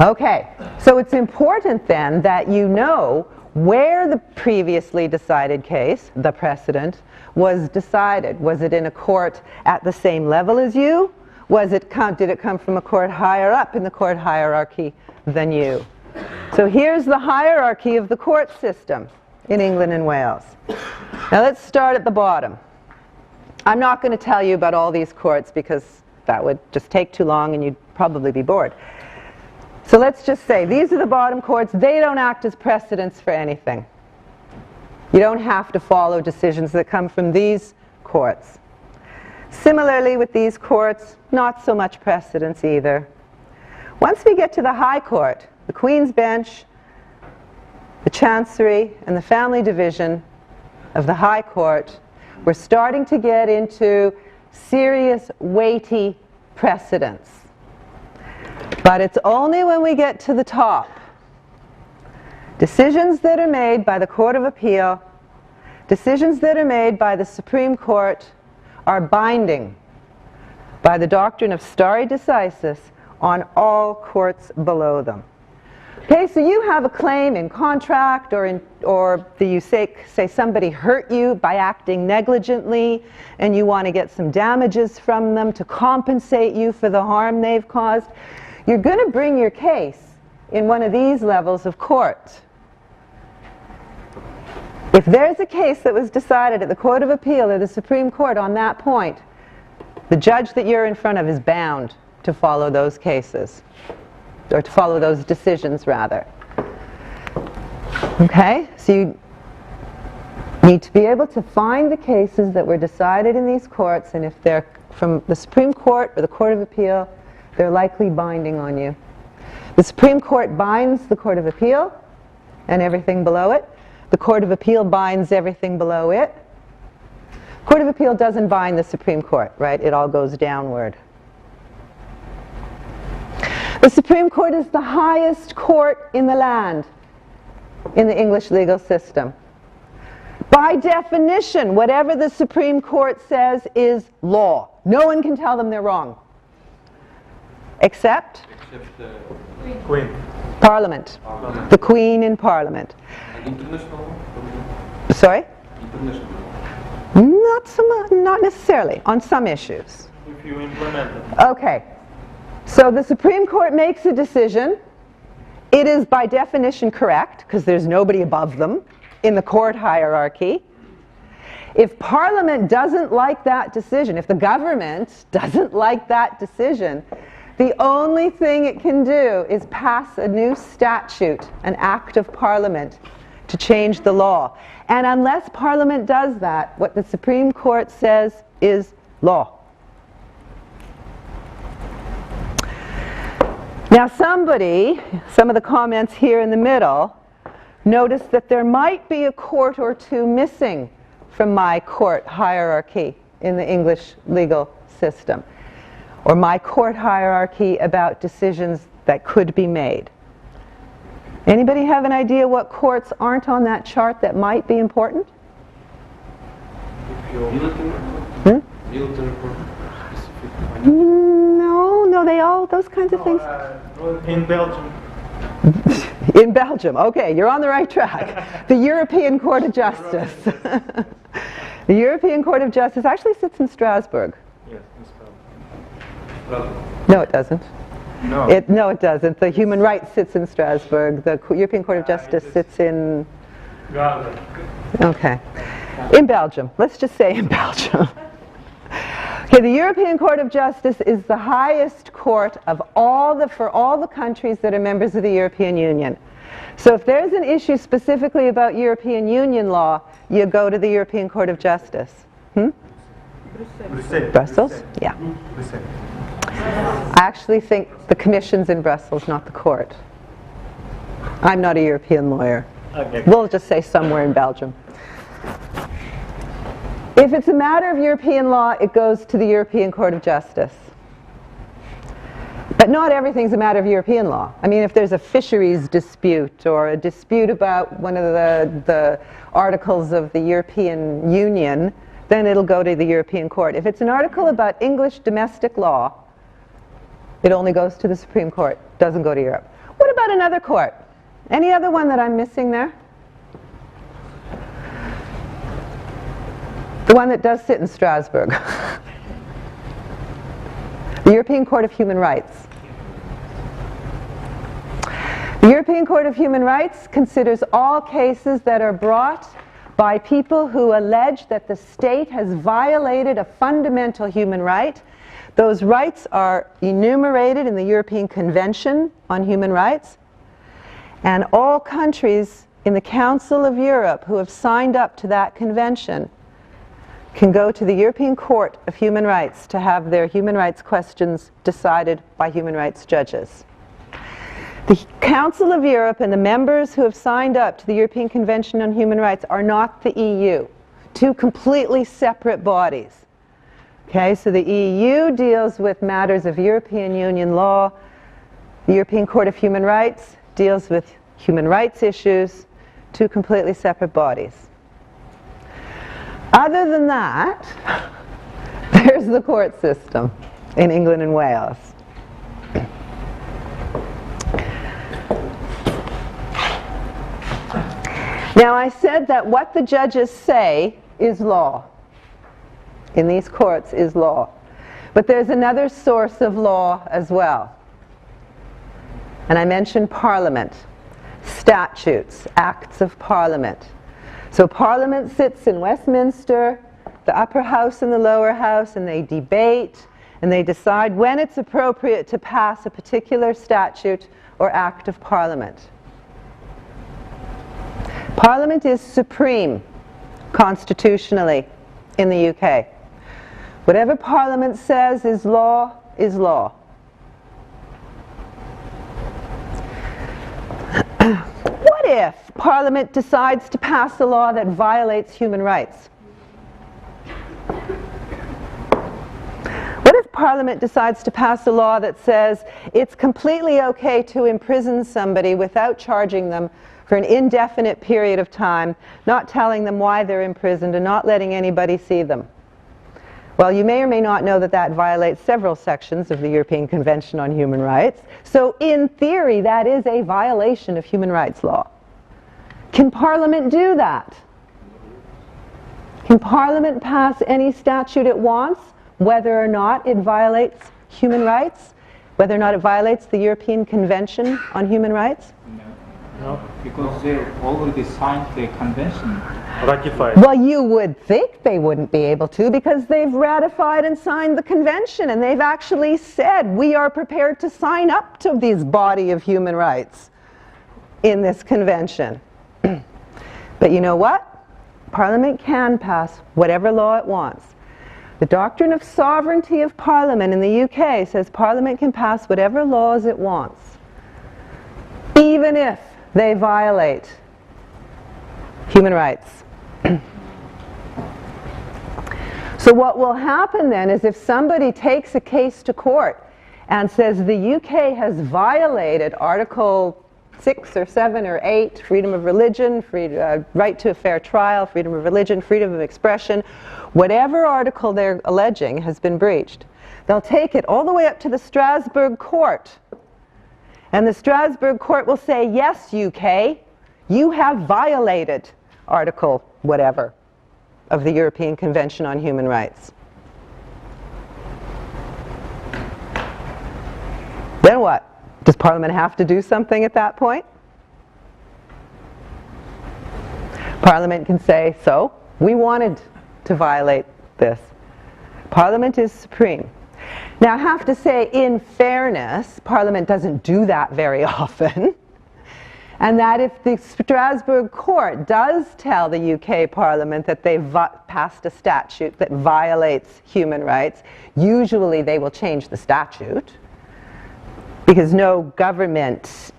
Okay, so it's important then that you know where the previously decided case, the precedent, was decided. Was it in a court at the same level as you? Did it come from a court higher up in the court hierarchy than you? So here's the hierarchy of the court system in England and Wales. Now let's start at the bottom. I'm not going to tell you about all these courts because that would just take too long and you'd probably be bored. So let's just say these are the bottom courts. They don't act as precedents for anything. You don't have to follow decisions that come from these courts. Similarly with these courts, not so much precedents either. Once we get to the High Court, the Queen's Bench, the Chancery, and the Family Division of the High Court, we're starting to get into serious, weighty precedents. But it's only when we get to the top. Decisions that are made by the Court of Appeal, decisions that are made by the Supreme Court are binding by the doctrine of stare decisis on all courts below them. Okay, so you have a claim in contract you say somebody hurt you by acting negligently and you want to get some damages from them to compensate you for the harm they've caused. You're going to bring your case in one of these levels of court. If there's a case that was decided at the Court of Appeal or the Supreme Court on that point, the judge that you're in front of is bound to follow those cases, or to follow those decisions rather. Okay, so you need to be able to find the cases that were decided in these courts, and if they're from the Supreme Court or the Court of Appeal, they're likely binding on you. The Supreme Court binds the Court of Appeal and everything below it. The Court of Appeal binds everything below it. Court of Appeal doesn't bind the Supreme Court, right? It all goes downward. The Supreme Court is the highest court in the land in the English legal system. By definition, whatever the Supreme Court says is law. No one can tell them they're wrong. Except the Queen. Parliament. The Queen in Parliament. International? Sorry? International. Not necessarily, on some issues. If you implement it. Okay. So the Supreme Court makes a decision. It is by definition correct, because there's nobody above them in the court hierarchy. If Parliament doesn't like that decision, if the government doesn't like that decision, the only thing it can do is pass a new statute, an act of Parliament, to change the law. And unless Parliament does that, what the Supreme Court says is law. Now some of the comments here in the middle, notice that there might be a court or two missing from my court hierarchy in the English legal system, or my court hierarchy about decisions that could be made. Anybody have an idea what courts aren't on that chart that might be important? No, those kinds of things. In Belgium. In Belgium, okay, you're on the right track. The European Court of Justice. The European Court of Justice actually sits in Strasbourg. Yes, in Strasbourg. No, it doesn't. No. No, it doesn't. The Human Rights sits in Strasbourg. The European Court of Justice sits in... Okay. In Belgium. Let's just say in Belgium. Okay, the European Court of Justice is the highest court of for all the countries that are members of the European Union. So if there's an issue specifically about European Union law, you go to the European Court of Justice. Brussels? Yeah. I actually think the Commission's in Brussels, not the court. I'm not a European lawyer. Okay. We'll just say somewhere in Belgium. If it's a matter of European law, it goes to the European Court of Justice. But not everything's a matter of European law. I mean, if there's a fisheries dispute or a dispute about one of the articles of the European Union, then it'll go to the European Court. If it's an article about English domestic law, it only goes to the Supreme Court, doesn't go to Europe. What about another court? Any other one that I'm missing there? The one that does sit in Strasbourg. The European Court of Human Rights. The European Court of Human Rights considers all cases that are brought by people who allege that the state has violated a fundamental human right. Those rights are enumerated in the European Convention on Human Rights, and all countries in the Council of Europe who have signed up to that convention can go to the European Court of Human Rights to have their human rights questions decided by human rights judges. The Council of Europe and the members who have signed up to the European Convention on Human Rights are not the EU, two completely separate bodies. Okay, so the EU deals with matters of European Union law. The European Court of Human Rights deals with human rights issues, two completely separate bodies. Other than that, there's the court system in England and Wales. Now, I said that what the judges say is law. In these courts is law. But there's another source of law as well. And I mentioned Parliament, statutes, acts of Parliament. So Parliament sits in Westminster, the upper house and the lower house, and they debate and they decide when it's appropriate to pass a particular statute or act of Parliament. Parliament is supreme constitutionally in the UK. Whatever Parliament says is law is law. What if Parliament decides to pass a law that violates human rights? What if Parliament decides to pass a law that says it's completely okay to imprison somebody without charging them for an indefinite period of time, not telling them why they're imprisoned and not letting anybody see them? Well, you may or may not know that that violates several sections of the European Convention on Human Rights. So in theory, that is a violation of human rights law. Can Parliament do that? Can Parliament pass any statute it wants, whether or not it violates human rights? Whether or not it violates the European Convention on Human Rights? No. Because they already signed the convention. Ratified. Well, you would think they wouldn't be able to, because they've ratified and signed the convention, and they've actually said we are prepared to sign up to this body of human rights in this convention. But you know what? Parliament can pass whatever law it wants. The doctrine of sovereignty of Parliament in the UK says Parliament can pass whatever laws it wants, even if they violate human rights. So what will happen then is if somebody takes a case to court and says the UK has violated Article 6 or 7 or 8, freedom of religion, right to a fair trial, freedom of religion, freedom of expression, whatever article they're alleging has been breached, they'll take it all the way up to the Strasbourg court. And the Strasbourg court will say, yes, UK, you have violated Article whatever of the European Convention on Human Rights. Then what? Does Parliament have to do something at that point? Parliament can say, so, we wanted to violate this. Parliament is supreme. Now, I have to say, in fairness, Parliament doesn't do that very often. And that if the Strasbourg court does tell the UK Parliament that they've passed a statute that violates human rights, usually they will change the statute, because no government,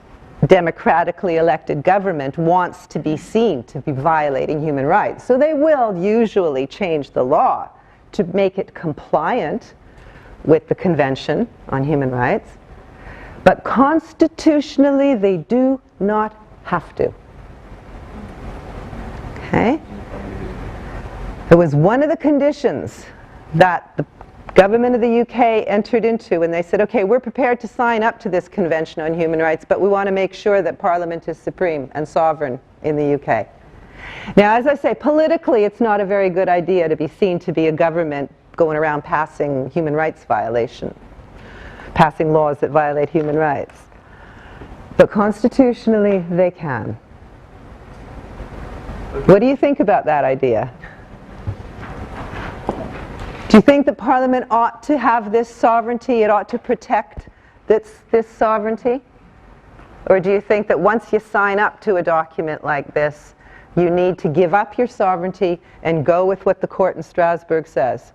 democratically elected government, wants to be seen to be violating human rights. So they will usually change the law to make it compliant with the Convention on Human Rights. But constitutionally, they do not have to. Okay? It was one of the conditions that the government of the UK entered into, and they said, okay, we're prepared to sign up to this Convention on Human Rights, but we want to make sure that Parliament is supreme and sovereign in the UK. Now, as I say, politically, it's not a very good idea to be seen to be a government going around passing human rights violation, passing laws that violate human rights. But constitutionally, they can. What do you think about that idea? Do you think that Parliament ought to have this sovereignty? It ought to protect this sovereignty? Or do you think that once you sign up to a document like this, you need to give up your sovereignty and go with what the court in Strasbourg says?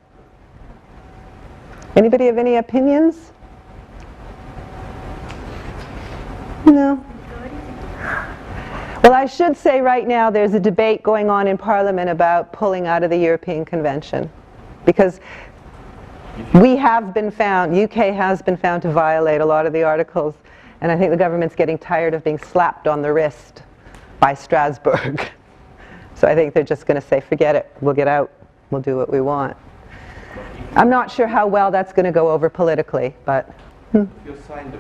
Anybody have any opinions? No? Well, I should say right now there's a debate going on in Parliament about pulling out of the European Convention. Because we have been found, UK has been found to violate a lot of the articles, and I think the government's getting tired of being slapped on the wrist by Strasbourg. So I think they're just going to say, forget it, we'll get out, we'll do what we want. I'm not sure how well that's going to go over politically, but... If you signed the,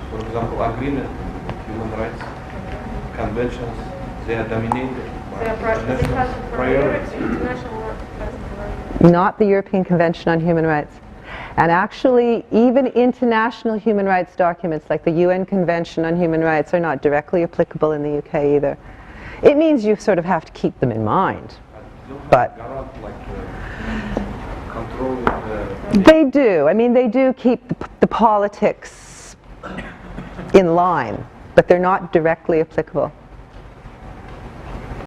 for example, agreement with human rights conventions, they are dominated by international priorities. Not the European Convention on Human Rights. And actually, even international human rights documents like the UN Convention on Human Rights are not directly applicable in the UK either. It means you sort of have to keep them in mind. But they do. I mean, they do keep the politics in line, but they're not directly applicable.